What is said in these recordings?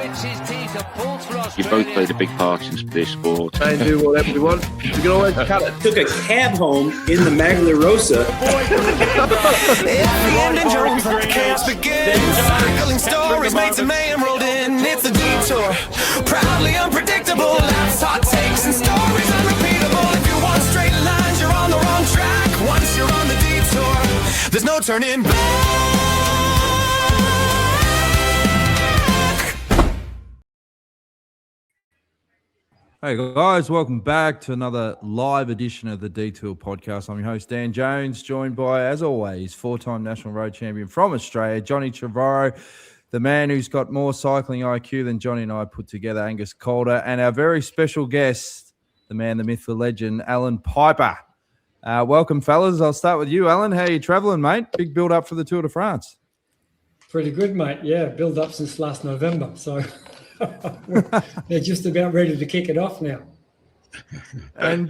You both played a big part in this sport. Try and do whatever we want. You can always cut it. Took a cab home in the Magna Rosa. Chaos begins. Cycling stories made to man rolled in. It's a detour, proudly unpredictable. Life's hot takes and stories unrepeatable. If you want straight lines, you're on the wrong track. Once you're on the detour, there's no turning back. Hey guys, welcome back to another live edition of the Detour podcast. I'm your host, Dan Jones, joined by, as always, four-time national road champion from Australia, Johnny Trevorrow, the man who's got more cycling IQ than Johnny and I put together, Angus Calder, and our very special guest, the man, the myth, the legend, Allan Peiper. Welcome, fellas. I'll start with you, Allan. How are you travelling, mate? Big build-up for the Tour de France. Pretty good, mate. Yeah, build-up since last November, so... They're just about ready to kick it off now. And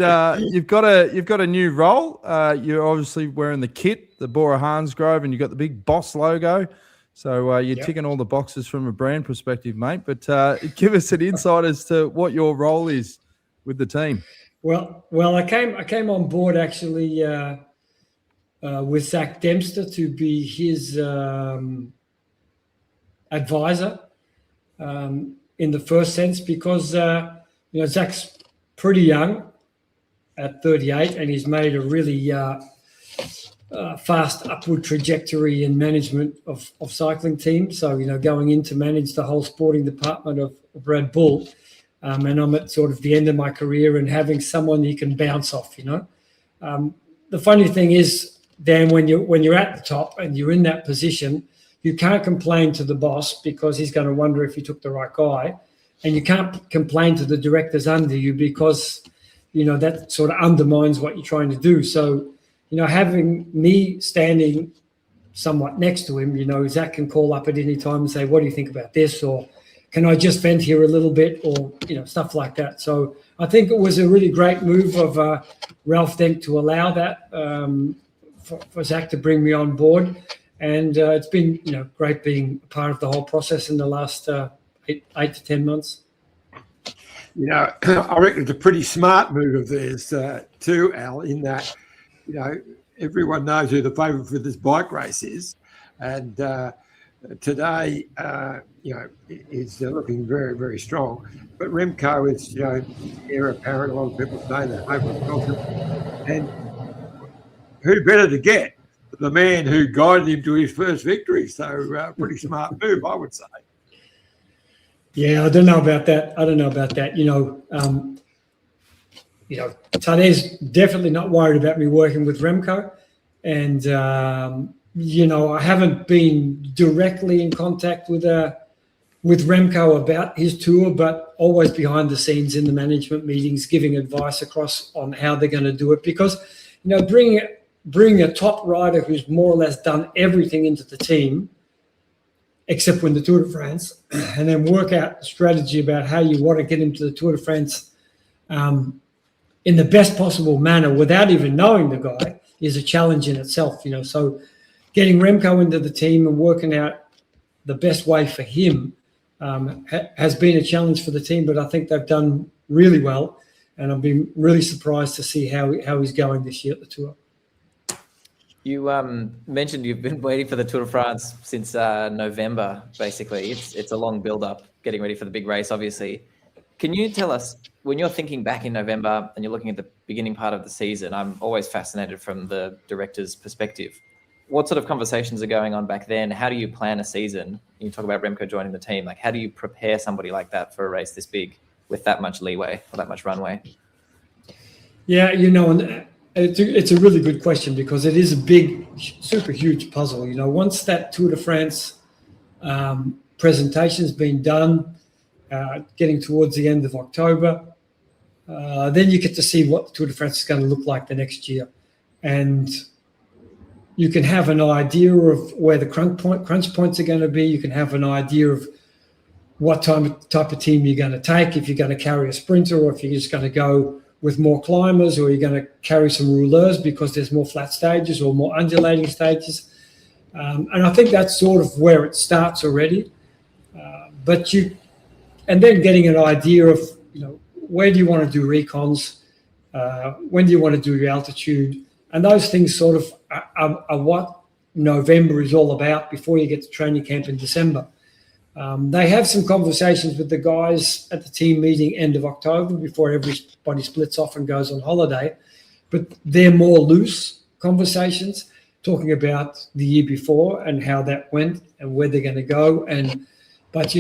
you've got a new role. You're obviously wearing the kit, the BORA hansgrohe, and you've got the big boss logo. So you're ticking all the boxes from a brand perspective, mate. But give us an insight as to what your role is with the team. Well, I came on board actually with Zak Dempster to be his advisor. In the first sense, because Zak's pretty young at 38, and he's made a really fast upward trajectory in management of cycling teams. So going in to manage the whole sporting department of Red Bull, and I'm at sort of the end of my career and having someone you can bounce off. The funny thing is, Dan, when you're at the top and you're in that position, you can't complain to the boss because he's going to wonder if you took the right guy. And you can't complain to the directors under you because, that sort of undermines what you're trying to do. So, having me standing somewhat next to him, Zak can call up at any time and say, what do you think about this? Or can I just vent here a little bit? Or, stuff like that. So I think it was a really great move of Ralph Denk to allow that for Zak to bring me on board. And it's been, great being part of the whole process in the last 8 to 10 months. I reckon it's a pretty smart move of theirs too, Al, in that, everyone knows who the favourite for this bike race is. And today, is looking very, very strong. But Remco is, heir apparent. A lot of people say that. And who better to get? The man who guided him to his first victory. So pretty smart move, I would say. Yeah, I don't know about that. Tadej's definitely not worried about me working with Remco. And, I haven't been directly in contact with Remco about his tour, but always behind the scenes in the management meetings, giving advice across on how they're going to do it. Because, bring a top rider who's more or less done everything into the team, except when the Tour de France, and then work out a strategy about how you want to get him to the Tour de France in the best possible manner without even knowing the guy is a challenge in itself, So getting Remco into the team and working out the best way for him has been a challenge for the team, but I think they've done really well, and I've been really surprised to see how he's going this year at the Tour. You mentioned you've been waiting for the Tour de France since November, basically. It's a long build-up, getting ready for the big race, obviously. Can you tell us, when you're thinking back in November and you're looking at the beginning part of the season, I'm always fascinated from the director's perspective. What sort of conversations are going on back then? How do you plan a season? You talk about Remco joining the team. How do you prepare somebody like that for a race this big with that much leeway or that much runway? Yeah, and it's a really good question because it is a big, super huge puzzle. Once that Tour de France presentation's been done, getting towards the end of October, then you get to see what the Tour de France is going to look like the next year. And you can have an idea of where the crunch points are going to be. You can have an idea of what type of team you're going to take, if you're going to carry a sprinter or if you're just going to go with more climbers, or you're going to carry some rouleurs because there's more flat stages or more undulating stages. And I think that's sort of where it starts already. But you and then getting an idea of, where do you want to do recons? When do you want to do your altitude? And those things sort of are what November is all about before you get to training camp in December. They have some conversations with the guys at the team meeting end of October before everybody splits off and goes on holiday. But they're more loose conversations, talking about the year before and how that went and where they're going to go. But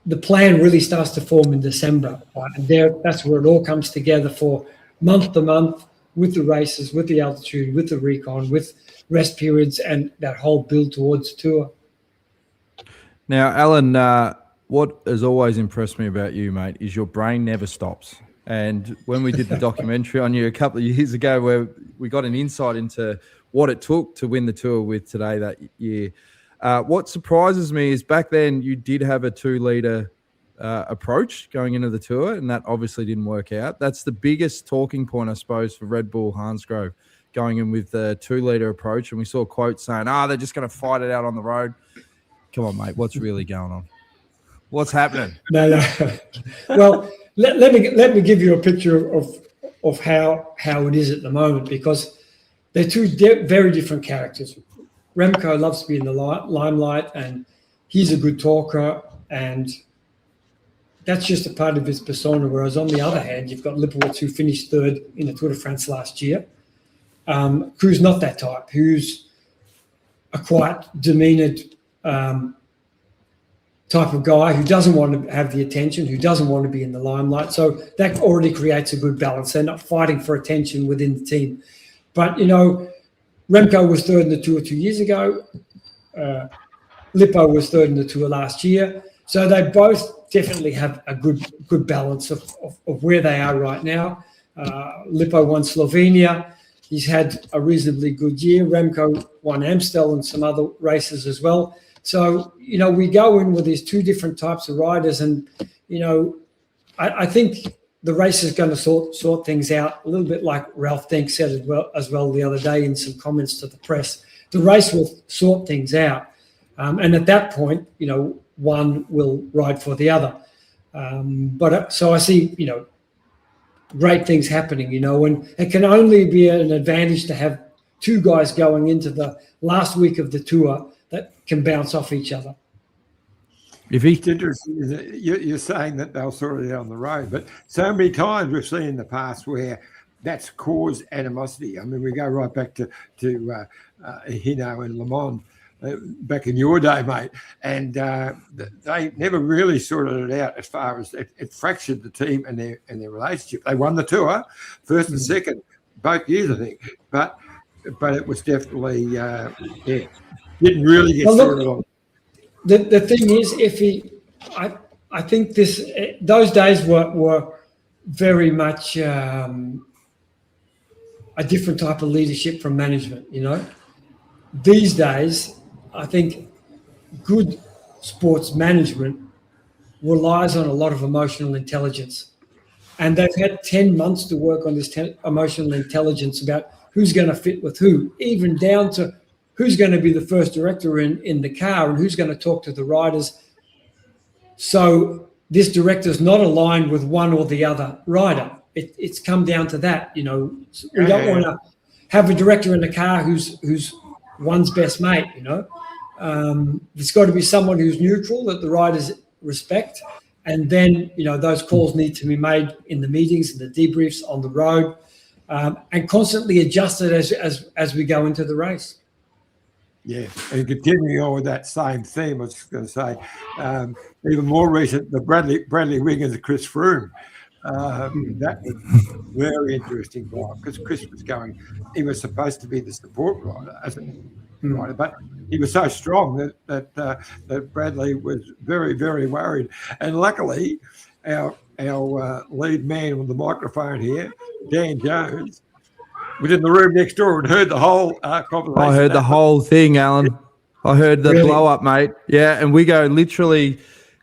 the plan really starts to form in December, right? And that's where it all comes together for month to month, with the races, with the altitude, with the recon, with rest periods, and that whole build towards the tour. Now, Alan, what has always impressed me about you, mate, is your brain never stops. And when we did the documentary on you a couple of years ago, where we got an insight into what it took to win the tour with Today that year, what surprises me is back then you did have a 2-litre approach going into the tour, and that obviously didn't work out. That's the biggest talking point, I suppose, for Red Bull Hansgrohe, going in with the 2-litre approach. And we saw quotes saying, they're just going to fight it out on the road. Come on, mate, what's really going on? What's happening? No. Well, let me give you a picture of how it is at the moment, because they're two very different characters. Remco loves to be in the limelight, and he's a good talker, and that's just a part of his persona. Whereas on the other hand, you've got Lipowitz, who finished third in the Tour de France last year, who's not that type, who's a quite demeaned type of guy who doesn't want to have the attention, who doesn't want to be in the limelight. So that already creates a good balance. They're not fighting for attention within the team. But, Remco was third in the Tour 2 years ago. Lippo was third in the Tour last year. So they both definitely have a good balance of where they are right now. Lippo won Slovenia. He's had a reasonably good year. Remco won Amstel and some other races as well. So, we go in with these two different types of riders, and, I think the race is going to sort things out a little bit, like Ralph Denk said as well the other day in some comments to the press. The race will sort things out. And at that point, one will ride for the other. So I see, great things happening, and it can only be an advantage to have two guys going into the last week of the tour that can bounce off each other. It's interesting, isn't it? You're saying that they'll sort it out on the road, but so many times we've seen in the past where that's caused animosity. I mean, we go right back to Hino and Le Mans back in your day, mate, and they never really sorted it out as far as it fractured the team and their relationship. They won the tour, first and second, both years, I think, but it was definitely didn't really get sorted on. The thing is, I think those days were very much a different type of leadership from management. These days, I think good sports management relies on a lot of emotional intelligence, and they've had 10 months to work on this emotional intelligence about who's going to fit with who, even down to who's going to be the first director in the car and who's going to talk to the riders. So this director's not aligned with one or the other rider. It's come down to that. We don't want to have a director in the car who's one's best mate. There's got to be someone who's neutral that the riders respect, and then those calls need to be made in the meetings and the debriefs on the road, and constantly adjusted as we go into the race. Yeah, and continuing on with that same theme, I was just going to say, even more recent, the Bradley Wiggins and Chris Froome. That was very interesting because Chris he was supposed to be the support rider, but he was so strong that Bradley was very, very worried. And luckily, our lead man with the microphone here, Dan Jones, was in the room next door and heard the whole conversation. I heard the whole thing, Alan. I heard the blow up, mate. Yeah, and we go literally.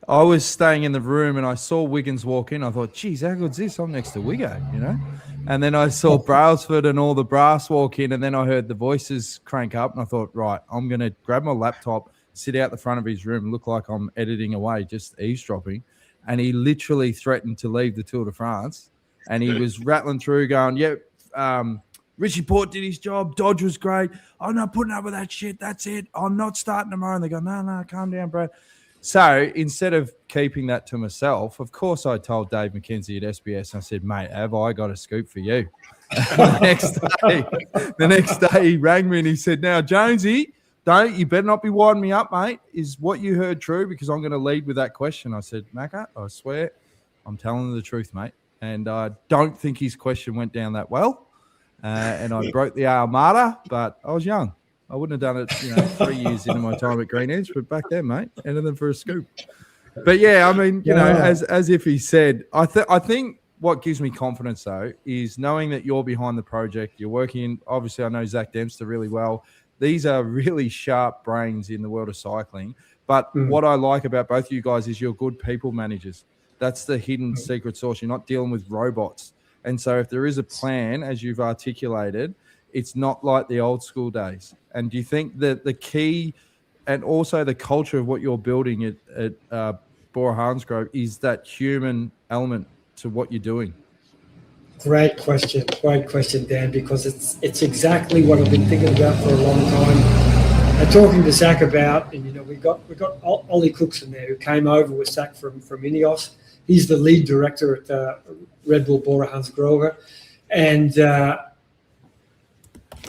I was staying in the room and I saw Wiggins walk in. I thought, geez, how good's this? I'm next to Wiggo, And then I saw Brailsford and all the brass walk in, and then I heard the voices crank up, and I thought, right, I'm going to grab my laptop, sit out the front of his room, look like I'm editing away, just eavesdropping. and he literally threatened to leave the Tour de France. And he was rattling through going, Richie Porte did his job. Dodge was great. I'm not putting up with that shit. That's it. I'm not starting tomorrow. And they go, no, calm down, bro. So instead of keeping that to myself, of course I told Dave McKenzie at SBS, I said, mate, have I got a scoop for you? The next day he rang me and he said, now, Jonesy, you better not be winding me up, mate. Is what you heard true? Because I'm going to lead with that question. I said, Macca, I swear I'm telling the truth, mate. And I don't think his question went down that well. And I broke the Armada, but I was young. I wouldn't have done it, 3 years into my time at Green Edge, but back then, mate, anything for a scoop. But yeah, I mean, as if he said, I think what gives me confidence though is knowing that you're behind the project. You're working. Obviously, I know Zak Dempster really well. These are really sharp brains in the world of cycling. But what I like about both of you guys is you're good people managers. That's the hidden secret sauce. You're not dealing with robots. And so if there is a plan, as you've articulated, it's not like the old school days. And do you think that the key and also the culture of what you're building at BORA Hansgrohe is that human element to what you're doing? Great question, Dan, because it's exactly what I've been thinking about for a long time. And talking to Zak about, and we got Ollie Cooks in there who came over with Zak from Ineos. He's the lead director at Red Bull BORA Hansgrohe. And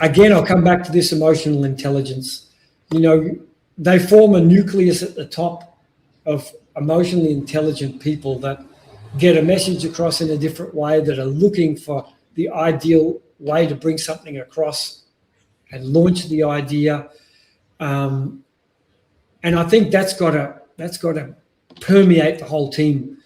again, I'll come back to this emotional intelligence. They form a nucleus at the top of emotionally intelligent people that get a message across in a different way, that are looking for the ideal way to bring something across and launch the idea. And I think that's got to permeate the whole team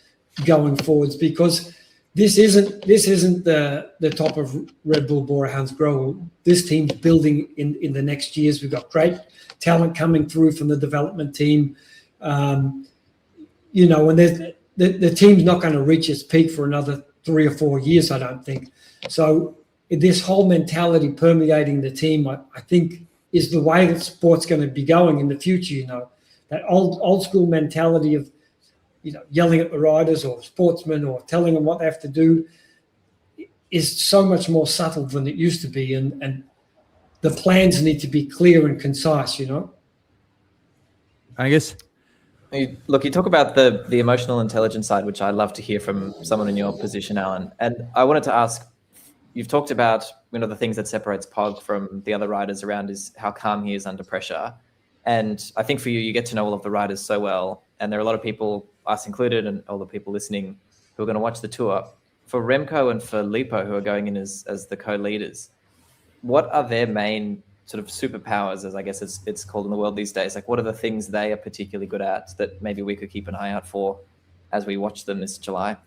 going forwards, because this isn't the top of Red Bull BORA Hansgrohe. This team's building in the next years. We've got great talent coming through from the development team. And the team's not going to reach its peak for another 3 or 4 years, I don't think. So this whole mentality permeating the team, I think, is the way that sport's going to be going in the future. That old school mentality of yelling at the riders or sportsmen or telling them what they have to do is so much more subtle than it used to be. And the plans need to be clear and concise, I guess. You talk about the emotional intelligence side, which I love to hear from someone in your position, Allan. And I wanted to ask, you've talked about the things that separates Pog from the other riders around is how calm he is under pressure. And I think for you get to know all of the riders so well. And there are a lot of people, us included, and all the people listening who are going to watch the tour. For Remco and for Lipo, who are going in as the co-leaders, what are their main sort of superpowers, as I guess it's called in the world these days? Like, what are the things they are particularly good at that maybe we could keep an eye out for as we watch them this July?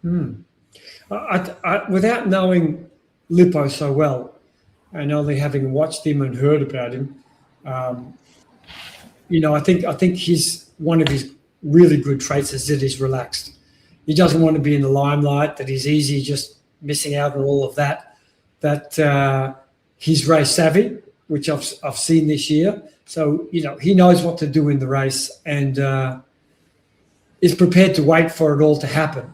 Without knowing Lipo so well, and only having watched him and heard about him, I think one of his really good traits is that he's relaxed. He doesn't want to be in the limelight, that he's easy just missing out on all of that. That he's race savvy, which I've seen this year. So, he knows what to do in the race and is prepared to wait for it all to happen.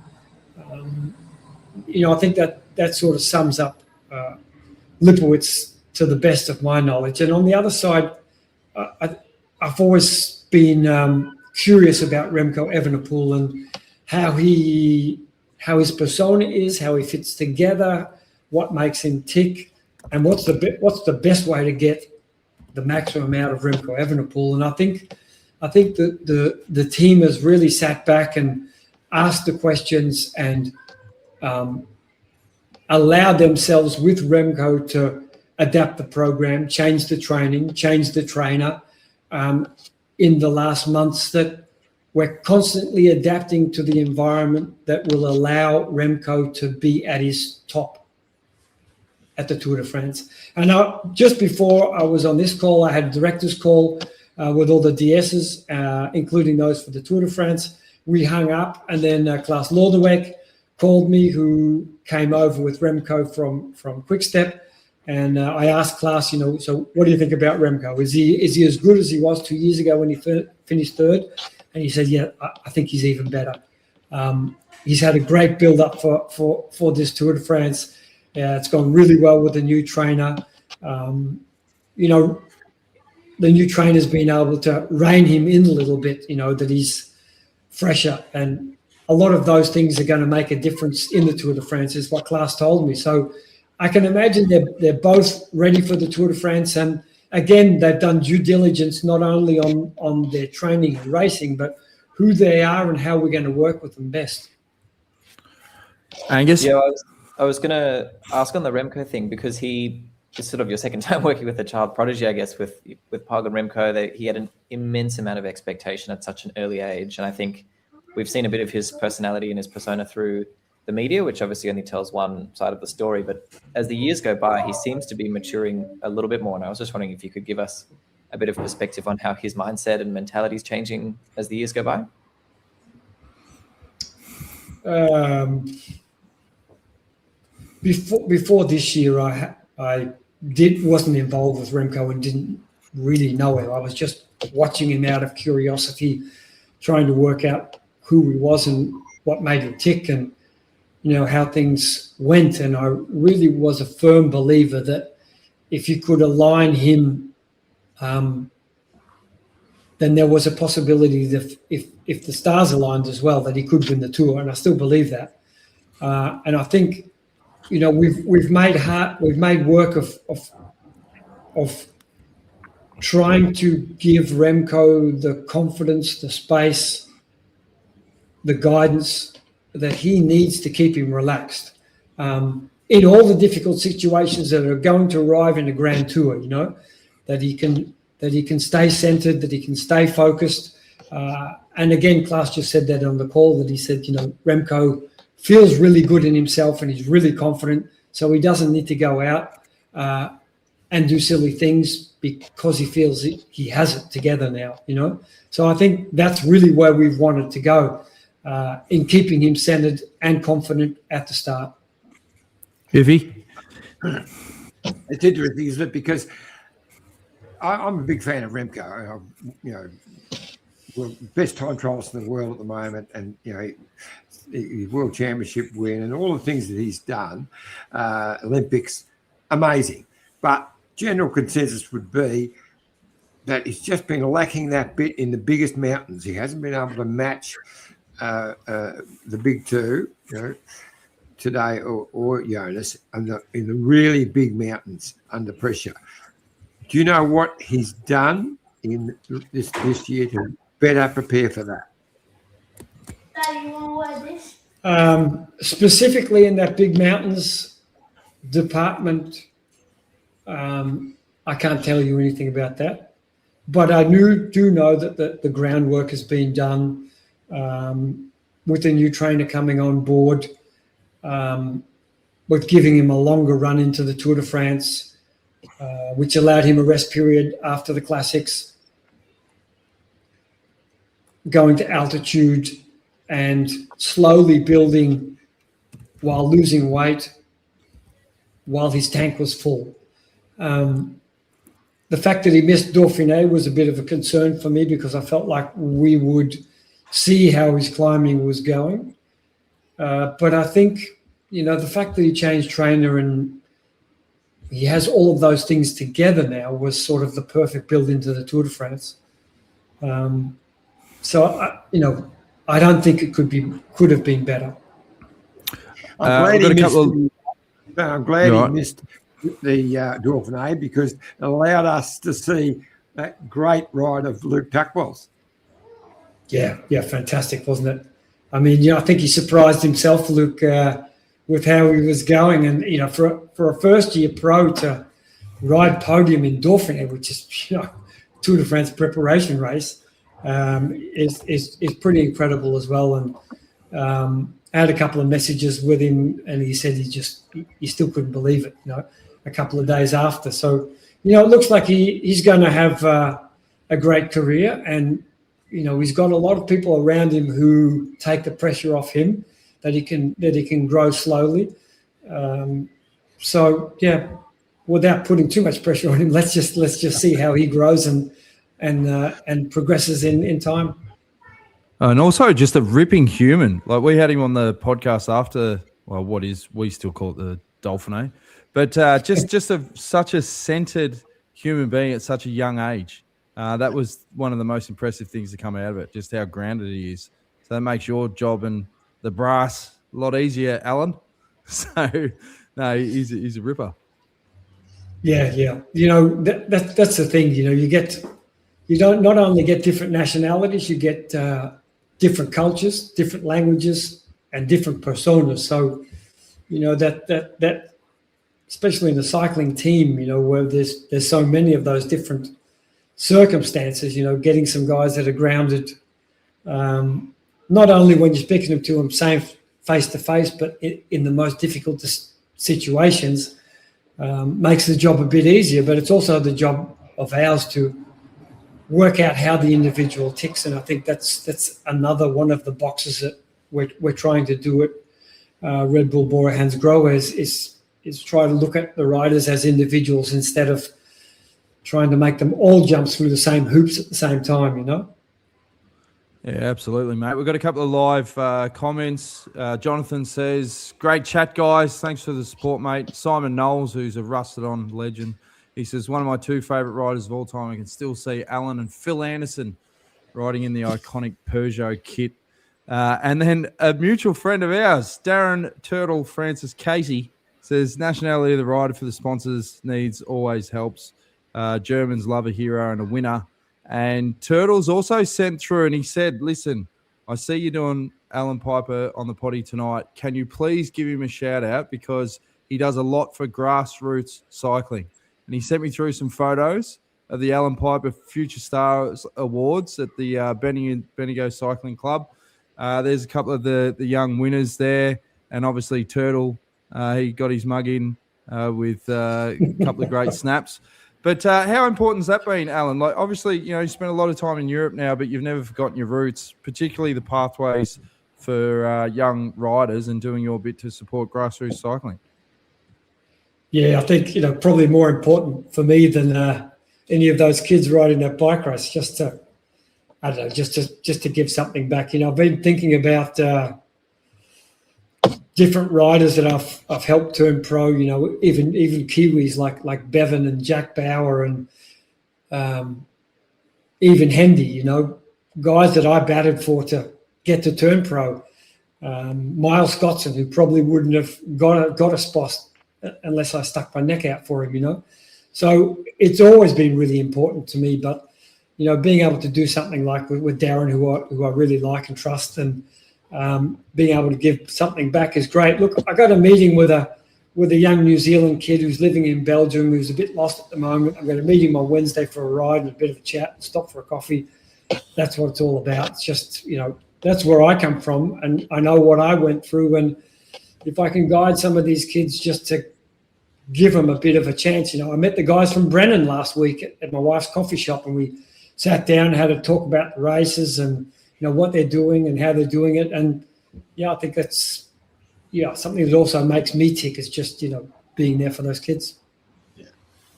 I think that sort of sums up Lipowitz to the best of my knowledge. And on the other side, I've always been curious about Remco Evenepoel and how his persona is, how he fits together, what makes him tick, and what's the best way to get the maximum out of Remco Evenepoel. And I think the team has really sat back and asked the questions and allowed themselves with Remco to adapt the program, change the training, change the trainer in the last months, that we're constantly adapting to the environment that will allow Remco to be at his top at the Tour de France. And just before I was on this call, I had a director's call with all the DSs, including those for the Tour de France. We hung up, and then Klaas Lodewijk called me, who came over with Remco from Quickstep. And I asked Klaas, so what do you think about Remco? Is he as good as he was 2 years ago when he finished third? And he said, yeah, I think he's even better. He's had a great build-up for this Tour de France. It's gone really well with the new trainer. The new trainer's been able to rein him in a little bit, that he's fresher. And a lot of those things are going to make a difference in the Tour de France, is what Klaas told me. So I can imagine they're both ready for the Tour de France. And again, they've done due diligence not only on their training and racing, but who they are and how we're going to work with them best. Angus? Yeah, I was going to ask on the Remco thing, because he is sort of your second time working with a child prodigy, I guess, with Pog and Remco. He had an immense amount of expectation at such an early age. And I think we've seen a bit of his personality and his persona through the media, which obviously only tells one side of the story. But as the years go by, he seems to be maturing a little bit more. And I was just wondering if you could give us a bit of perspective on how his mindset and mentality is changing as the years go by. Before this year, I wasn't involved with Remco and didn't really know him. I was just watching him out of curiosity, trying to work out who he was and what made him tick, and how things went. And I really was a firm believer that if you could align him, then there was a possibility that if the stars aligned as well, that he could win the Tour. And I still believe that. And I think we've made work of trying to give Remco the confidence, the space, the guidance that he needs to keep him relaxed in all the difficult situations that are going to arrive in a Grand Tour. That he can stay centered, that he can stay focused. And again, Klaas just said that on the call, that he said, Remco feels really good in himself and he's really confident, so he doesn't need to go out and do silly things because he feels he has it together now, So I think that's really where we've wanted to go, in keeping him centered and confident at the start. Iffy? It's interesting, isn't it? Because I'm a big fan of Remco. Best time trials in the world at the moment, and his world championship win and all the things that he's done, Olympics, amazing. But general consensus would be that he's just been lacking that bit in the biggest mountains. He hasn't been able to match the big two, today or Jonas, in the really big mountains under pressure. Do you know what he's done in this year to better prepare for that? Daddy, you want to wear this? Specifically in that big mountains department, I can't tell you anything about that. But I do know that the groundwork has been done with the new trainer coming on board, with giving him a longer run into the Tour de France, which allowed him a rest period after the classics, going to altitude and slowly building while losing weight while his tank was full. The fact that he missed Dauphiné was a bit of a concern for me, because I felt like we would see how his climbing was going. But I think, the fact that he changed trainer and he has all of those things together now was sort of the perfect build into the Tour de France. So I don't think it could have been better. I'm glad he missed the Dauphiné, because it allowed us to see that great ride of Luke Tuckwell's. Yeah, fantastic, wasn't it? I mean, I think he surprised himself, Luke, with how he was going. And, for a first-year pro to ride podium in Dauphiné, which is, Tour de France preparation race, is pretty incredible as well. And I had a couple of messages with him, and he said he still couldn't believe it, a couple of days after. So, it looks like he's going to have a great career, and, he's got a lot of people around him who take the pressure off him, that he can grow slowly. So yeah, without putting too much pressure on him, let's just see how he grows and progresses in time. And also just a ripping human. Like we had him on the podcast after, well, we still call it the Dolphino, but such a centered human being at such a young age. That was one of the most impressive things to come out of it, just how grounded he is. So that makes your job and the brass a lot easier, Alan. So, no, he's a ripper. Yeah. That's the thing. You don't not only get different nationalities, you get different cultures, different languages, and different personas. So, that especially in the cycling team, where there's so many of those different circumstances, getting some guys that are grounded, not only when you're speaking to them same face to face, but in the most difficult situations, makes the job a bit easier. But it's also the job of ours to work out how the individual ticks, and I think that's another one of the boxes that we're trying to do at Red Bull BORA hansgrohe is try to look at the riders as individuals instead of trying to make them all jump through the same hoops at the same time, Yeah, absolutely, mate. We've got a couple of live comments. Jonathan says, great chat, guys. Thanks for the support, mate. Simon Knowles, who's a rusted-on legend, he says, one of my two favourite riders of all time. I can still see Alan and Phil Anderson riding in the iconic Peugeot kit. And then a mutual friend of ours, Darren Turtle Francis Casey, says, nationality of the rider for the sponsors needs always helps. Germans love a hero and a winner. And Turtle's also sent through and he said, listen, I see you doing Allan Peiper on the potty tonight. Can you please give him a shout out because he does a lot for grassroots cycling. And he sent me through some photos of the Allan Peiper Future Stars Awards at the Bendigo Cycling Club. There's a couple of the young winners there. And obviously Turtle, he got his mug in with a couple of great snaps. But how important has that been, Alan? Like, obviously, you spent a lot of time in Europe now, but you've never forgotten your roots, particularly the pathways for young riders and doing your bit to support grassroots cycling. Yeah, I think, probably more important for me than any of those kids riding that bike race, just to give something back. I've been thinking about different riders that I've helped turn pro, even Kiwis like Bevan and Jack Bauer and even Hendy, guys that I batted for to get to turn pro. Miles Scottson, who probably wouldn't have got a spot unless I stuck my neck out for him, So it's always been really important to me. But, being able to do something like with Darren, who I really like and trust, and being able to give something back is great. Look, I got a meeting with a young New Zealand kid who's living in Belgium, who's a bit lost at the moment. I'm going to meet him on Wednesday for a ride and a bit of a chat and stop for a coffee. That's what it's all about. It's just, that's where I come from, and I know what I went through. And if I can guide some of these kids just to give them a bit of a chance, I met the guys from Brennan last week at my wife's coffee shop, and we sat down and had to talk about the races and, what they're doing and how they're doing it. And, I think that's, something that also makes me tick is just, being there for those kids. Yeah.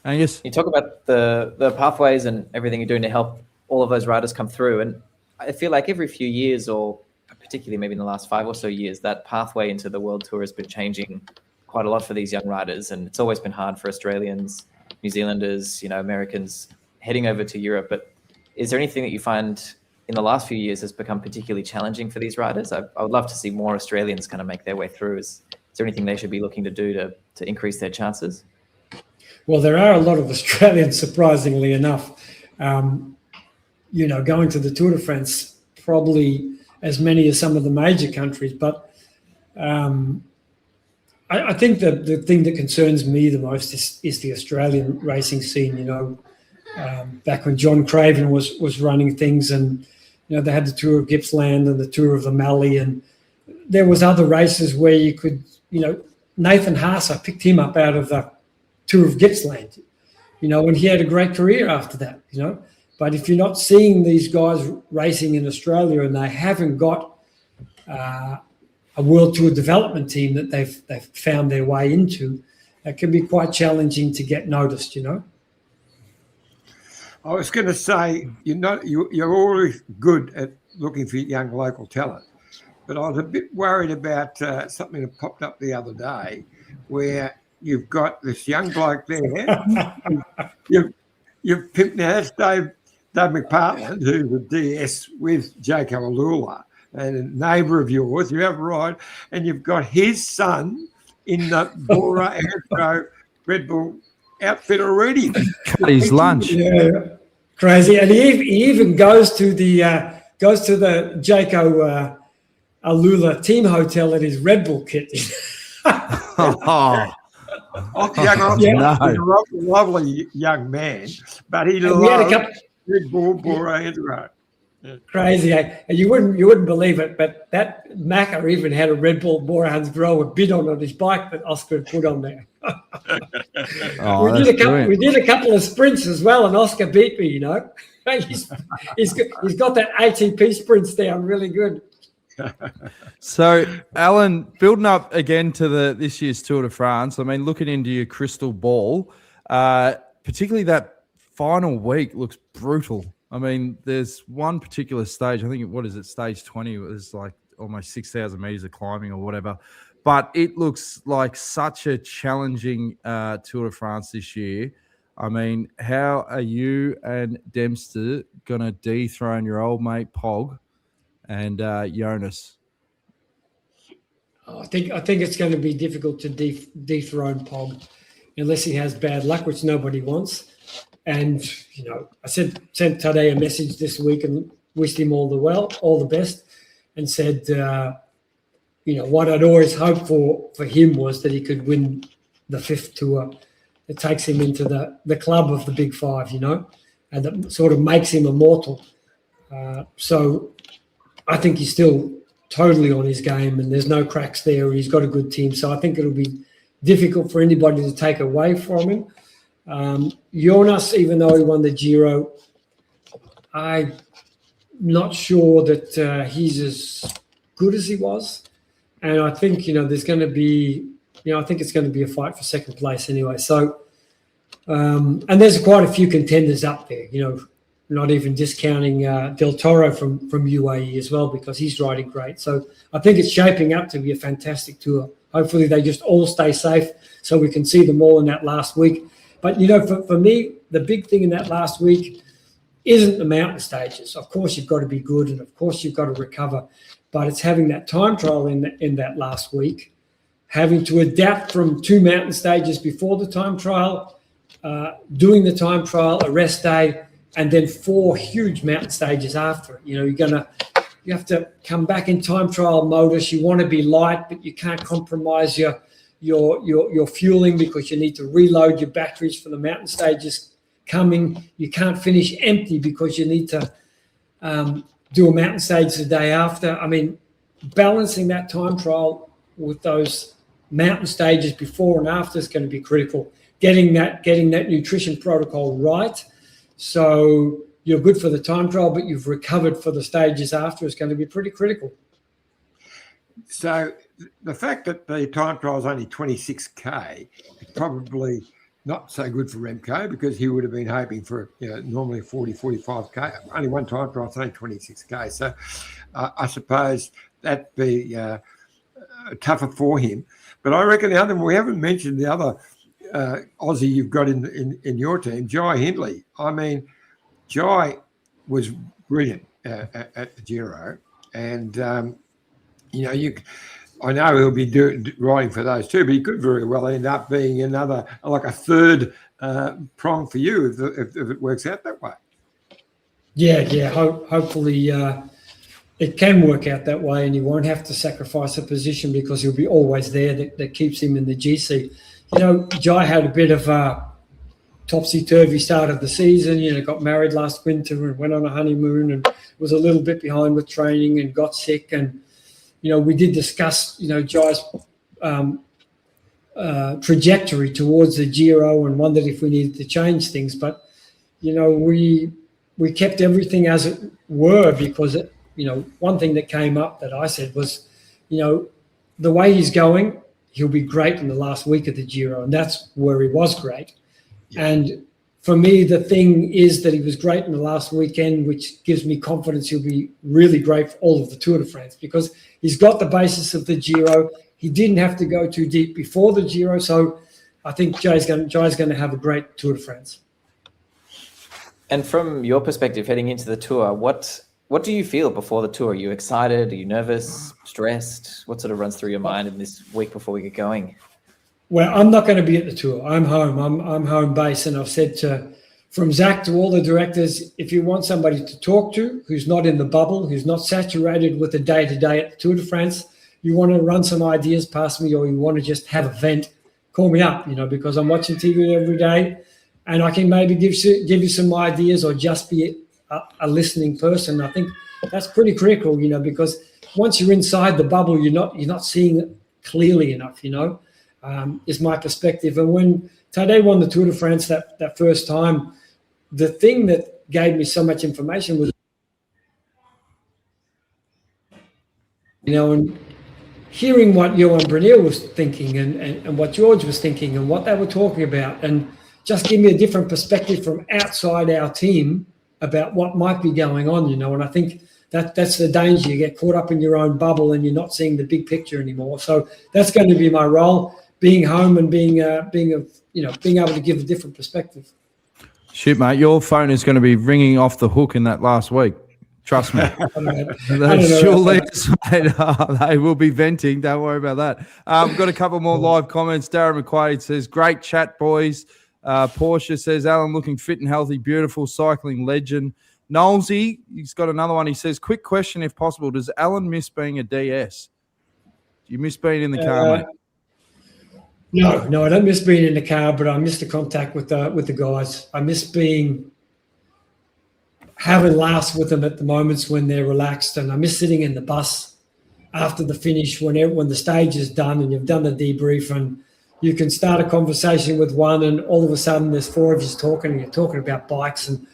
And yes, you talk about the pathways and everything you're doing to help all of those riders come through. And I feel like every few years, or particularly maybe in the last 5 or so years, that pathway into the World Tour has been changing quite a lot for these young riders. And it's always been hard for Australians, New Zealanders, Americans heading over to Europe. But is there anything that you find in the last few years has become particularly challenging for these riders? I would love to see more Australians kind of make their way through. Is there anything they should be looking to do to increase their chances? Well, there are a lot of Australians, surprisingly enough. Going to the Tour de France, probably as many as some of the major countries. But I think the thing that concerns me the most is the Australian racing scene. Back when John Craven was running things, and they had the Tour of Gippsland and the Tour of the Mallee, and there was other races where you could, Nathan Haas, I picked him up out of the Tour of Gippsland, and he had a great career after that, But if you're not seeing these guys racing in Australia and they haven't got a World Tour development team that they've found their way into, it can be quite challenging to get noticed, I was going to say, you're always good at looking for young local talent. But I was a bit worried about something that popped up the other day where you've got this young bloke there. you've picked now, that's Dave McPartland, who's a DS with Jaco Alula and a neighbour of yours. You have right. And you've got his son in the BORA hansgrohe Red Bull outfit already. Cut his lunch. Yeah, crazy. And he even goes to the Jaco Alula team hotel in his Red Bull kit. Oh, a lovely young man, but he loves Red Bull BORA hansgrohe. Yeah. Crazy, eh? And you wouldn't believe it, but that Macca even had a Red Bull BORA hansgrohe bid on his bike that Oscar had put on there. We did a couple of sprints as well, and Oscar beat me. You know, he's got that ATP sprints down really good. So, Alan, building up again to this year's Tour de France. I mean, looking into your crystal ball, particularly that final week looks brutal. I mean, there's one particular stage, I think, stage 20? It was like almost 6,000 meters of climbing or whatever. But it looks like such a challenging Tour de France this year. I mean, how are you and Dempster going to dethrone your old mate Pog and Jonas? I think it's going to be difficult to dethrone Pog unless he has bad luck, which nobody wants. And, you know, I sent Tadej a message this week and wished him all the best, and said, you know, what I'd always hoped for him was that he could win the 5th Tour. It takes him into the club of the Big Five, you know, and that sort of makes him immortal. So I think he's still totally on his game, and there's no cracks there. He's got a good team. So I think it'll be difficult for anybody to take away from him. Jonas, even though he won the Giro, I'm not sure that he's as good as he was. And I think, you know, there's going to be, you know, I think it's going to be a fight for second place anyway. So, and there's quite a few contenders up there, you know, not even discounting Del Toro from UAE as well, because he's riding great. So I think it's shaping up to be a fantastic tour. Hopefully they just all stay safe so we can see them all in that last week. But, you know, for me, the big thing in that last week isn't the mountain stages. Of course, you've got to be good, and of course, you've got to recover. But it's having that time trial in that last week, having to adapt from 2 mountain stages before the time trial, doing the time trial, a rest day, and then 4 huge mountain stages after it. You know, you have to come back in time trial modus. You want to be light, but you can't compromise your fueling because you need to reload your batteries for the mountain stages coming. You can't finish empty because you need to do a mountain stage the day after. I mean, balancing that time trial with those mountain stages before and after is going to be critical. Getting that nutrition protocol right, so you're good for the time trial, but you've recovered for the stages after is going to be pretty critical. So the fact that the time trial is only 26K is probably not so good for Remco, because he would have been hoping for, you know, normally 40, 45K. Only one time trial, it's only 26K. So I suppose that'd be tougher for him. But I reckon the other one, we haven't mentioned the other Aussie you've got in your team, Jai Hindley. I mean, Jai was brilliant at the Giro, and you know, I know he'll be riding for those too, but he could very well end up being another, like a third prong for you if it works out that way. Yeah. Hopefully it can work out that way, and you won't have to sacrifice a position because he'll be always there. That keeps him in the GC. You know, Jai had a bit of a topsy-turvy start of the season. You know, got married last winter and went on a honeymoon and was a little bit behind with training and got sick. And, you know, we did discuss, you know, Jai's trajectory towards the Giro and wondered if we needed to change things. But, you know, we kept everything as it were because, you know, one thing that came up that I said was, you know, the way he's going, he'll be great in the last week of the Giro, and that's where he was great. Yeah. And for me, the thing is that he was great in the last weekend, which gives me confidence he'll be really great for all of the Tour de France, because he's got the basis of the Giro. He didn't have to go too deep before the Giro, so I think Jai's going to have a great Tour de France. And from your perspective, heading into the Tour, what do you feel before the Tour? Are you excited? Are you nervous? Stressed? What sort of runs through your mind in this week before we get going? Well, I'm not going to be at the Tour. I'm home. I'm home base, and I've said from Zak to all the directors, if you want somebody to talk to who's not in the bubble, who's not saturated with the day-to-day at the Tour de France, you want to run some ideas past me, or you want to just have a vent, call me up, because I'm watching TV every day, and I can maybe give you some ideas, or just be a listening person. I think that's pretty critical, because once you're inside the bubble, you're not seeing it clearly enough, is my perspective. And when Tadej won the Tour de France that first time, the thing that gave me so much information was, and hearing what Johan Brunel was thinking and what George was thinking and what they were talking about, and just give me a different perspective from outside our team about what might be going on, and I think that's the danger. You get caught up in your own bubble and you're not seeing the big picture anymore. So that's going to be my role, being home and being able to give a different perspective. Shit, mate, your phone is going to be ringing off the hook in that last week. Trust me. Those your leaders, mate, they will be venting. Don't worry about that. We've got a couple more live comments. Darren McQuaid says, great chat, boys. Portia says, Allan looking fit and healthy, beautiful cycling legend. Knowlesy, he's got another one. He says, quick question if possible. Does Allan miss being a DS? Do you miss being in the car, mate? No, I don't miss being in the car, but I miss the contact with the guys. I miss having laughs with them at the moments when they're relaxed, and I miss sitting in the bus after the finish when the stage is done and you've done the debrief, and you can start a conversation with one, and all of a sudden there's four of you talking, and you're talking about bikes and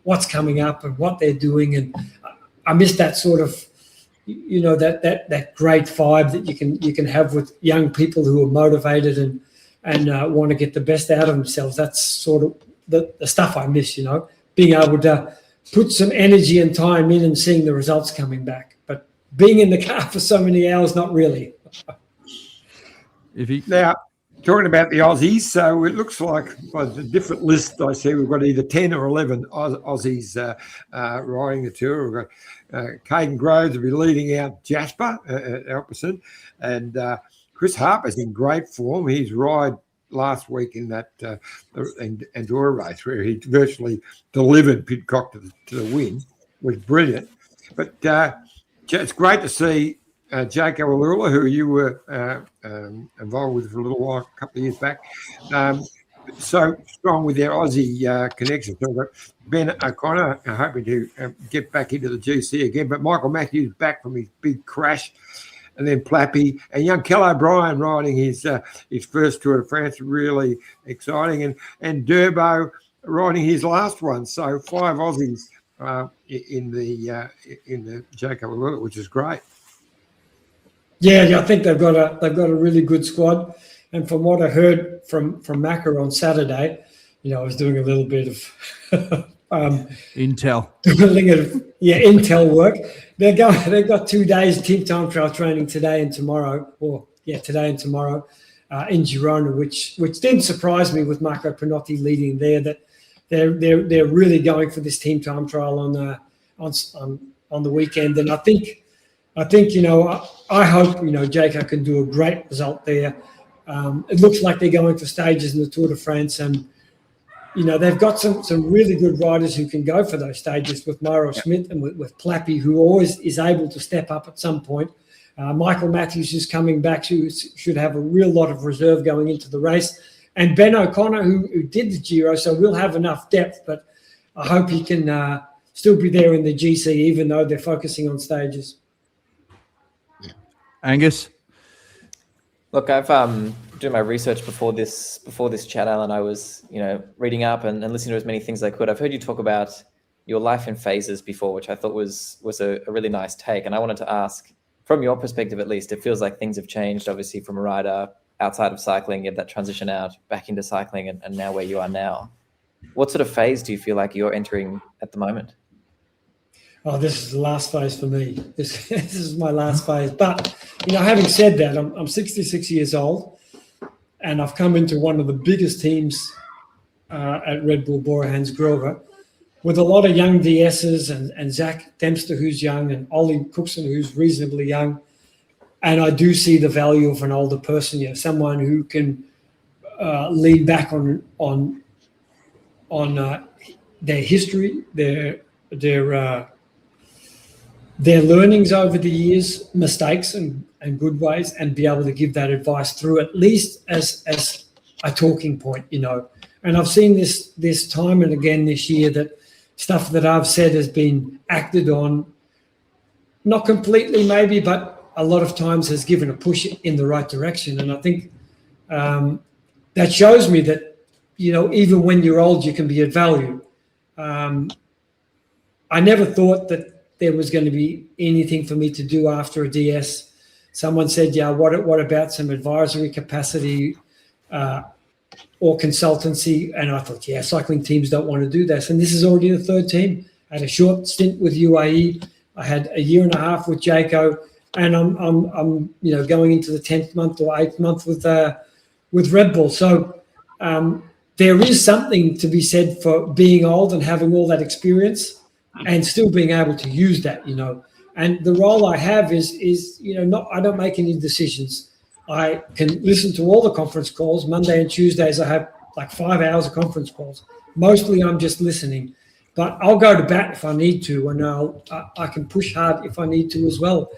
what's coming up and what they're doing. And I miss that sort of, that great vibe that you can have with young people who are motivated and want to get the best out of themselves. That's sort of the stuff I miss, being able to put some energy and time in and seeing the results coming back. But being in the car for so many hours, not really. Now, talking about the Aussies, so it looks like by the different list I see, we've got either 10 or 11 Aussies riding the Tour. We've got Caden Groves will be leading out Jasper at Alpecin, and Chris Harper's in great form. He's ride last week in that Andorra race where he virtually delivered Pidcock to the win. Was brilliant. But it's great to see Jake Awalula, who you were involved with for a little while, a couple of years back, so strong with their Aussie connection. So we've got Ben O'Connor hoping to get back into the GC again, but Michael Matthews back from his big crash, and then Plappy and young Kel O'Brien riding his first Tour de France, really exciting, and Durbo riding his last one. So 5 Aussies in the Jake Awalula, which is great. Yeah, I think they've got a really good squad, and from what I heard from Macca on Saturday, I was doing a little bit of intel. Intel work. They've got 2 days team time trial training today and tomorrow, in Girona, which didn't surprise me with Marco Pinotti leading there. That they're really going for this team time trial on the weekend, and I think I hope Jaco can do a great result there. It looks like they're going for stages in the Tour de France, and they've got some really good riders who can go for those stages with Mauro Schmidt and with Plappy, who always is able to step up at some point. Michael Matthews is coming back, who should have a real lot of reserve going into the race, and Ben O'Connor, who did the Giro, so we'll have enough depth, but I hope he can still be there in the GC, even though they're focusing on stages. Angus? Look, I've doing my research before this chat, Allan. I was, reading up and listening to as many things as I could. I've heard you talk about your life in phases before, which I thought was a really nice take. And I wanted to ask, from your perspective at least, it feels like things have changed, obviously, from a rider outside of cycling, you have that transition out back into cycling and now where you are now. What sort of phase do you feel like you're entering at the moment? Oh, this is the last phase for me. This is my last phase. But, having said that, I'm 66 years old, and I've come into one of the biggest teams at Red Bull BORA hansgrohe, with a lot of young DSs and Zak Dempster, who's young, and Ollie Cookson, who's reasonably young. And I do see the value of an older person, someone who can lean back on their history, their learnings over the years, mistakes and good ways, and be able to give that advice through at least as a talking point, And I've seen this time and again this year that stuff that I've said has been acted on, not completely maybe, but a lot of times has given a push in the right direction. And I think that shows me that, even when you're old, you can be of value. I never thought that there was going to be anything for me to do after a DS. Someone said, what about some advisory capacity or consultancy? And I thought, cycling teams don't want to do this. And this is already the third team. I had a short stint with UAE. I had a year and a half with Jayco, and I'm going into the 10th month or 8th month with Red Bull. So there is something to be said for being old and having all that experience and still being able to use that, And the role I have is I don't make any decisions. I can listen to all the conference calls. Monday and Tuesdays, I have like 5 hours of conference calls. Mostly I'm just listening, but I'll go to bat if I need to, and I can push hard if I need to as well.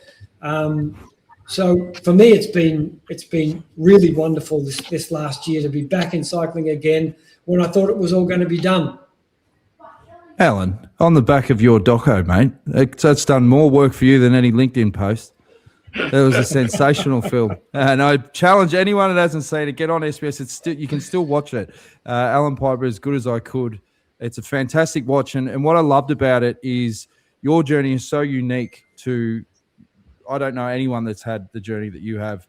So for me, it's been really wonderful this last year to be back in cycling again when I thought it was all going to be done. Allan, on the back of your doco, mate, that's done more work for you than any LinkedIn post. That was a sensational film, and I challenge anyone that hasn't seen it, get on SBS. You can still watch it. Allan Peiper, as good as I could. It's a fantastic watch, and what I loved about it is your journey is so unique to. I don't know anyone that's had the journey that you have,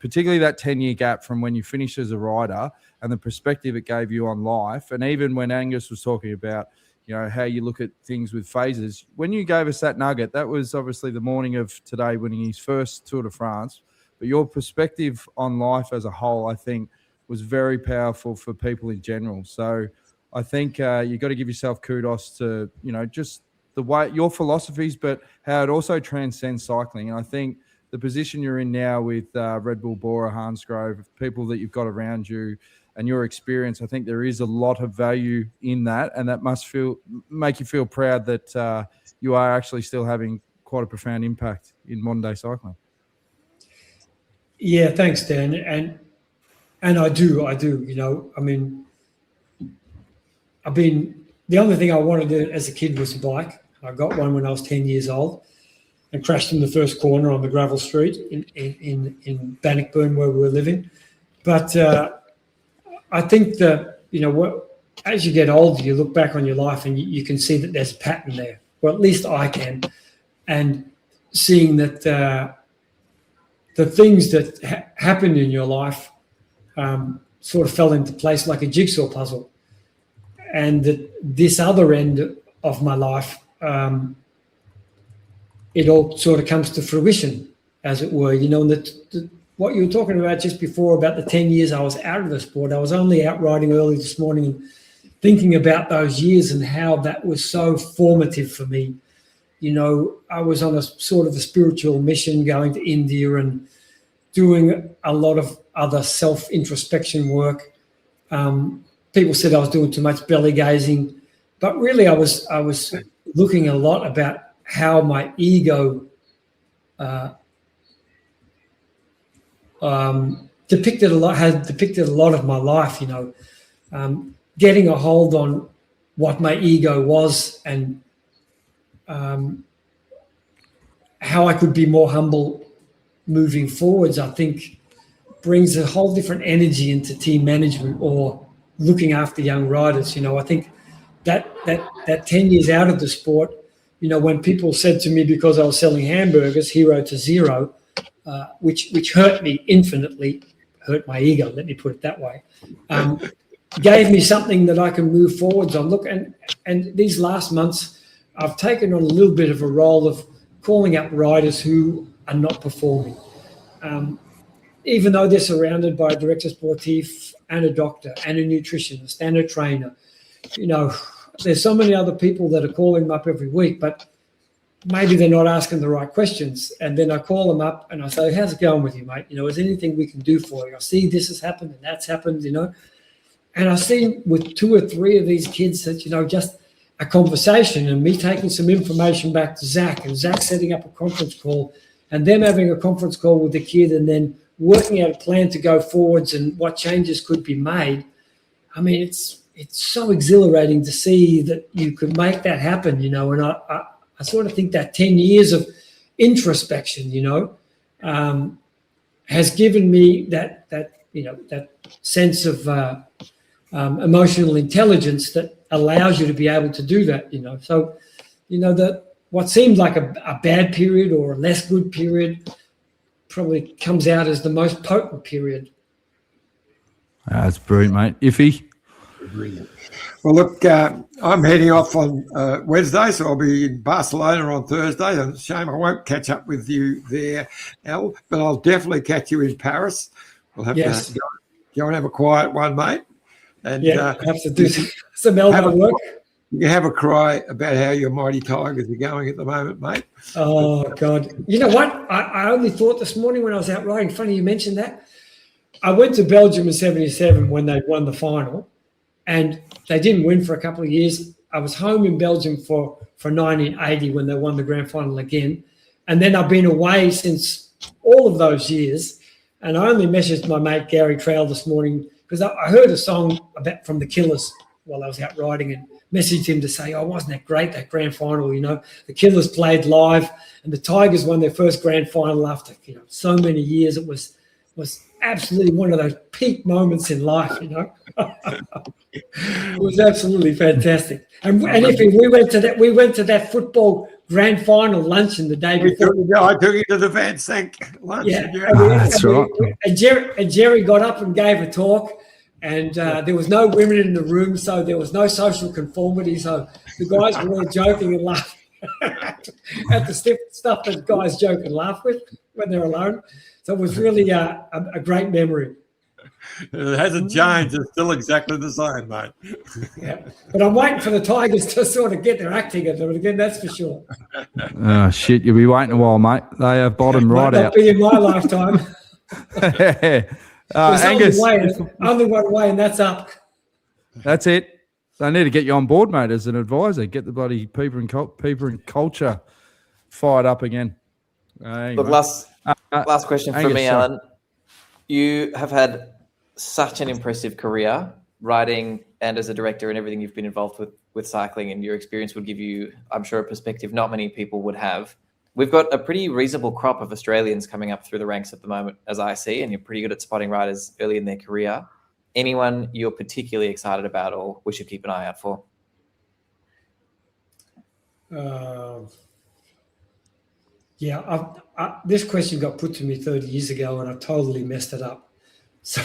particularly that 10-year gap from when you finished as a rider and the perspective it gave you on life, and even when Angus was talking about. How you look at things with phases. When you gave us that nugget, that was obviously the morning of today winning his first Tour de France. But your perspective on life as a whole, I think, was very powerful for people in general. So I think you've got to give yourself kudos to, just the way your philosophies, but how it also transcends cycling. And I think the position you're in now with Red Bull BORA, hansgrohe, people that you've got around you, and your experience, I think there is a lot of value in that, and that must make you feel proud that you are actually still having quite a profound impact in modern day cycling. Yeah, thanks, Dan. And I do. The only thing I wanted to do as a kid was a bike. I got one when I was 10 years old and crashed in the first corner on the gravel street in Bannockburn where we were living. But I think that, as you get older, you look back on your life and you can see that there's a pattern there, or at least I can. And seeing that the things that happened in your life sort of fell into place like a jigsaw puzzle. And that this other end of my life, it all sort of comes to fruition, as it were, and what you were talking about just before about the 10 years I was out of the sport. I was only out riding early this morning and thinking about those years and how that was so formative for me. I was on a sort of a spiritual mission going to India and doing a lot of other self-introspection work. People said I was doing too much belly gazing, but really I was looking a lot about how my ego depicted a lot of my life, getting a hold on what my ego was and how I could be more humble moving forwards, I think brings a whole different energy into team management or looking after young riders. I think that 10 years out of the sport, when people said to me, because I was selling hamburgers, hero to zero, which hurt me infinitely, hurt my ego, let me put it that way. gave me something that I can move forwards on. Look, and these last months, I've taken on a little bit of a role of calling up riders who are not performing. Even though they're surrounded by a director sportif and a doctor and a nutritionist and a trainer, there's so many other people that are calling them up every week, but maybe they're not asking the right questions. And then I call them up and I say, how's it going with you, mate? Is there anything we can do for you? I see this has happened and that's happened, And I see with 2 or 3 of these kids that, just a conversation and me taking some information back to Zak and Zak setting up a conference call and them having a conference call with the kid and then working out a plan to go forwards and what changes could be made. I mean, it's so exhilarating to see that you could make that happen, and I sort of think that 10 years of introspection, has given me that sense of emotional intelligence that allows you to be able to do that, So, that what seemed like a bad period or a less good period probably comes out as the most potent period. That's brilliant, mate. Iffy? Brilliant. Well, look, I'm heading off on Wednesday, so I'll be in Barcelona on Thursday. And it's a shame I won't catch up with you there, Al, but I'll definitely catch you in Paris. We'll have to go and have a quiet one, mate. And have to do some elbow work. You have a cry about how your mighty Tigers are going at the moment, mate. Oh, God. You know what? I only thought this morning when I was out riding, funny you mentioned that. I went to Belgium in 77 when they won the final, and they didn't win for a couple of years. I was home in Belgium for 1980 when they won the grand final again. And then I've been away since all of those years. And I only messaged my mate Gary Trail this morning because I heard a song from the Killers while I was out riding and messaged him to say, wasn't that great, that grand final, The Killers played live and the Tigers won their first grand final after, so many years. It was absolutely one of those peak moments in life, It was absolutely fantastic. And if we went to that football grand final luncheon the day before. I took you to the Van Sank lunch. Yeah, that's right. And Jerry got up and gave a talk. And there was no women in the room, so there was no social conformity. So the guys were all joking and laughing at the stuff that guys joke and laugh with when they're alone. So it was really a great memory. It hasn't changed. It's still exactly the same, mate. Yeah, but I'm waiting for the Tigers to sort of get their act together again, that's for sure. Oh, shit. You'll be waiting a while, mate. They have bottomed right out. Might not be in my lifetime. Angus, only one way, and that's up. That's it. They need to get you on board, mate, as an advisor. Get the bloody Peiper and culture fired up again. Look, last question from me, Allan. You have had such an impressive career writing and as a director and everything you've been involved with cycling, and your experience would give you, I'm sure, a perspective not many people would have. We've got a pretty reasonable crop of Australians coming up through the ranks at the moment, as I see, and you're pretty good at spotting riders early in their career. Anyone you're particularly excited about or we should keep an eye out for? This question got put to me 30 years ago and I totally messed it up. So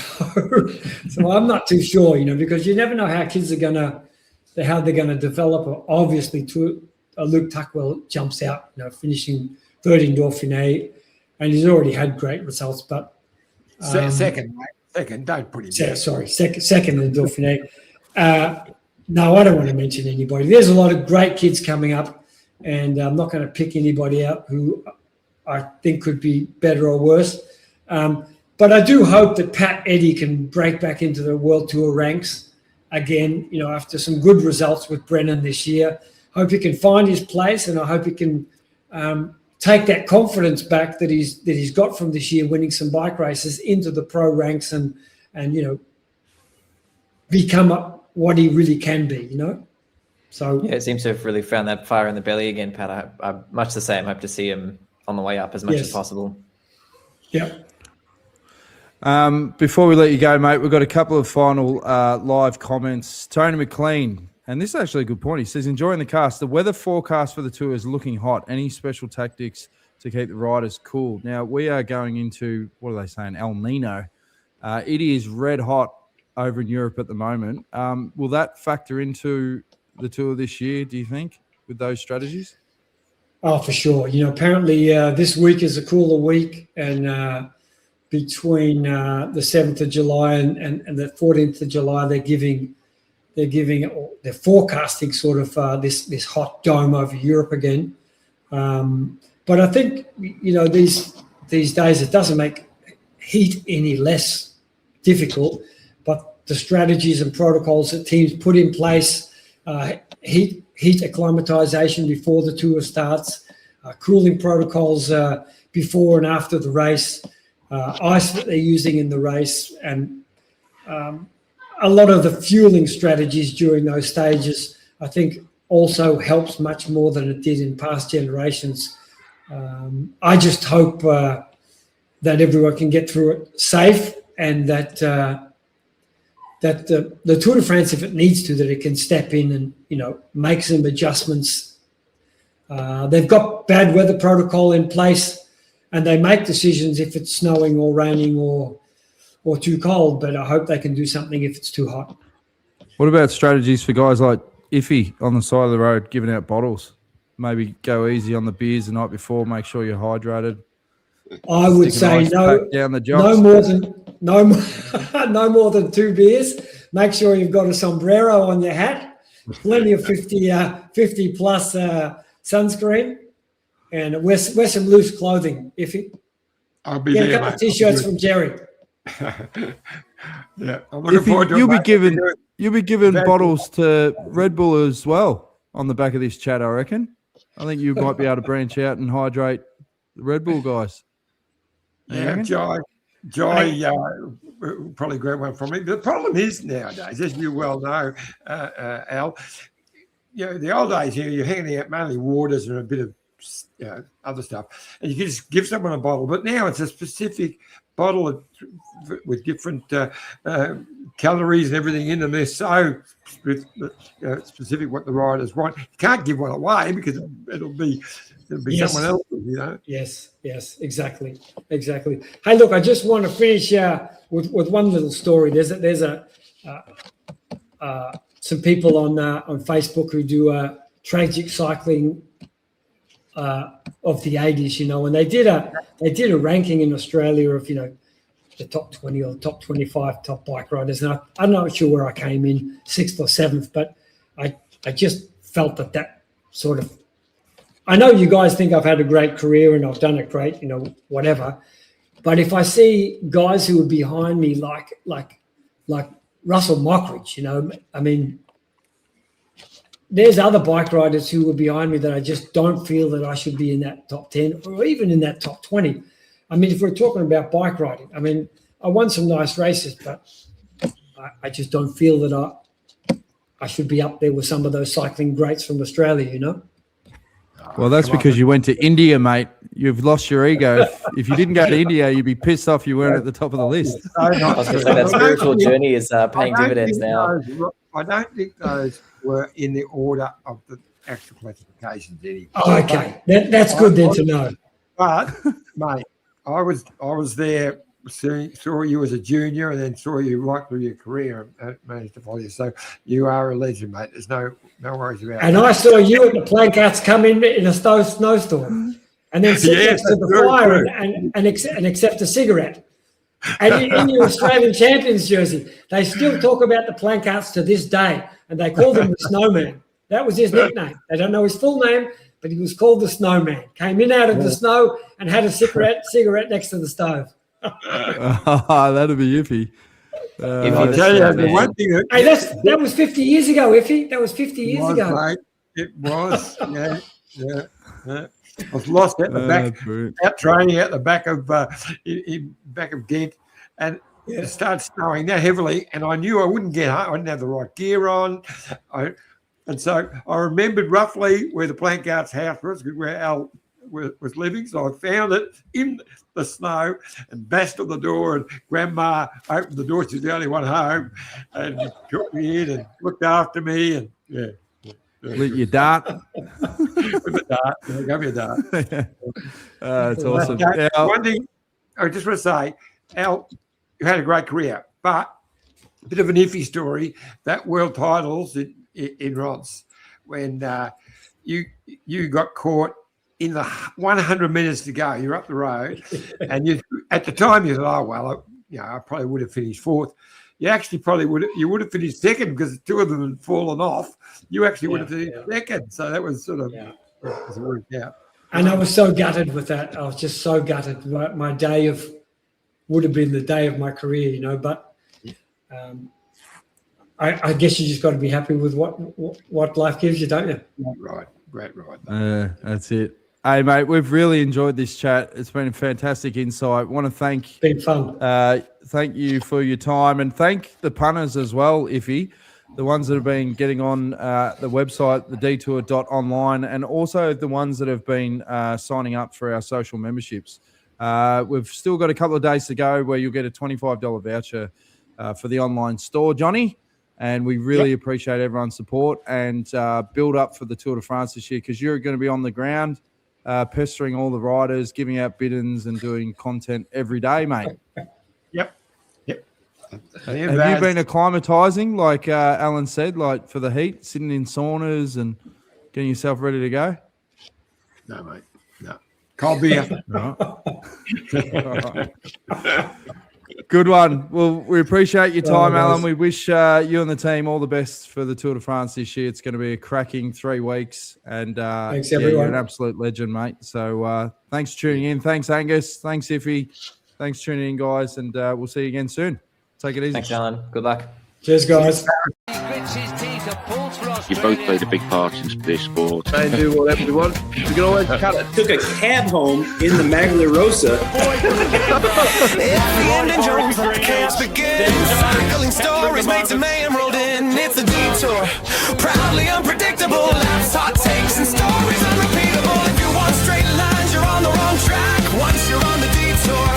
I'm not too sure, because you never know how kids are how they're going to develop. Obviously, Luke Tuckwell jumps out, finishing third in Dauphiné, and he's already had great results. But second, don't put him down. Sorry, second in Dauphiné. No, I don't want to mention anybody. There's a lot of great kids coming up, and I'm not going to pick anybody out who I think could be better or worse. But I do hope that Pat Eddy can break back into the World Tour ranks again, after some good results with Brennan this year. Hope he can find his place, and I hope he can take that confidence back that he's got from this year, winning some bike races, into the pro ranks and become what he really can be. So yeah, it seems to have really found that fire in the belly again, Pat. I'm much the same. Hope to see him on the way up as much as possible. Yeah. Before we let you go, mate, we've got a couple of final live comments. Tony McLean, and this is actually a good point. He says, enjoying the cast. The weather forecast for the tour is looking hot. Any special tactics to keep the riders cool? Now, we are going into, what are they saying, El Nino. It is red hot over in Europe at the moment. Will that factor into the tour this year, do you think, with those strategies? Oh, for sure. Apparently this week is a cooler week, and between the 7th of July and the 14th of July, they're forecasting sort of this hot dome over Europe again. But I think, these days it doesn't make heat any less difficult, but the strategies and protocols that teams put in place, heat acclimatization before the tour starts, cooling protocols before and after the race, ice that they're using in the race, and a lot of the fueling strategies during those stages, I think, also helps much more than it did in past generations. I just hope that everyone can get through it safe, and that the Tour de France, if it needs to, that it can step in and make some adjustments. They've got bad weather protocol in place, and they make decisions if it's snowing or raining or too cold. But I hope they can do something if it's too hot. What about strategies for guys like Iffy on the side of the road giving out bottles? Maybe go easy on the beers the night before. Make sure you're hydrated. I would say no more than 2 beers. Make sure you've got a sombrero on your hat, plenty of 50 plus sunscreen, and wear some loose clothing. I'll be get there, a couple of t-shirts from Jerry. Yeah, I'm looking forward to it. You'll be given bottles to Red Bull as well on the back of this chat, I reckon. I think you might be able to branch out and hydrate the Red Bull guys. Yeah, Jai probably grab one from me. The problem is nowadays, as you well know, Al, the old days, you're handing out mainly waters and a bit of other stuff, and you can just give someone a bottle. But now it's a specific bottle with different calories and everything in them. They're so specific what the riders want. You can't give one away because it'll be someone else's, Yes, exactly. Hey, look, I just want to finish with one little story. There's some people on Facebook who do tragic cycling of the 80s, and they did a ranking in Australia of the top 20 or top 25 top bike riders, and I'm not sure where I came in, 6th or 7th, but I just felt that sort of. I know you guys think I've had a great career and I've done it great, whatever. But if I see guys who are behind me, like Russell Mockridge, I mean, there's other bike riders who were behind me that I just don't feel that I should be in that top 10 or even in that top 20. I mean, if we're talking about bike riding, I mean, I won some nice races, but I just don't feel that I should be up there with some of those cycling greats from Australia, Well, that's because you went to India, mate. You've lost your ego. If you didn't go to India, you'd be pissed off you weren't at the top of the list. I was going to say that spiritual journey is paying dividends now. I don't think those were in the order of the actual classifications anyway. Oh, okay, that's good then to know. But, mate, I was there, saw you as a junior, and then saw you right through your career and managed to follow you. So you are a legend, mate. There's no worries about it. And I saw you at the Plancats come in a snowstorm, and then sit next to the fire and accept a cigarette. And in your Australian champions jersey, they still talk about the Plancats to this day, and they call him the Snowman. That was his nickname. They don't know his full name, but he was called the Snowman. Came in out of the snow and had a cigarette next to the stove. That'd be iffy. I'll tell you the one thing. Hey, that was 50 years ago, Iffy. That was 50 years ago. Mate, it was. Yeah. I was lost at the back, out training at the back of Ghent, and it started snowing that heavily, and I knew I wouldn't get home. I didn't have the right gear on. And so I remembered roughly where the Plankart's house was, where Al was living. So I found it in the snow and bashed on the door, and Grandma opened the door. She's the only one home, and took me in and looked after me. And Lit your dart. With a dart. Give me a dart. It's awesome. One thing I just want to say, Al, you had a great career, but bit of an iffy story. That world titles in Rots, when you got caught in the 100 minutes to go. You're up the road, and you at the time you thought, oh well, I probably would have finished fourth. You actually probably would have finished second because two of them had fallen off. You actually would have finished second. So that was sort of was worked out. And I was so gutted with that. I was just so gutted. My day would have been the day of my career, but I guess you just got to be happy with what life gives you, don't you? Right. That's it. Hey, mate, we've really enjoyed this chat. It's been a fantastic insight. Want to thank been fun. Thank you for your time, and thank the punters as well, Iffy, the ones that have been getting on the website, the detour.online, and also the ones that have been signing up for our social memberships. We've still got a couple of days to go where you'll get a $25 voucher for the online store, Johnny. And we really appreciate everyone's support and build up for the Tour de France this year, because you're going to be on the ground pestering all the riders, giving out biddens and doing content every day, mate. Yep. Have you been acclimatizing, like Allan said, like for the heat, sitting in saunas and getting yourself ready to go? No, mate. No. Cold beer. Good one. Well, we appreciate your time, Allan. We wish you and the team all the best for the Tour de France this year. It's going to be a cracking 3 weeks. And thanks, everyone. You're an absolute legend, mate. So thanks for tuning in. Thanks, Angus. Thanks, Iffy. Thanks for tuning in, guys. And we'll see you again soon. Take it easy. Thanks, Allan. Good luck. Cheers, guys. You both played a big part in this sport. Try and do whatever you want. You can always cut it. Took a cab home in the Maglia Rosa. At the end in Jones, let the chaos begin. Cycling stories made to mayhem rolled in. It's a detour, proudly unpredictable. Laughs, hot takes, and stories unrepeatable. If you want straight lines, you're on the wrong track. Once you're on the detour,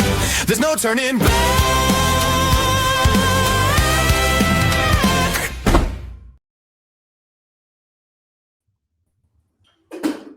there's no turning back.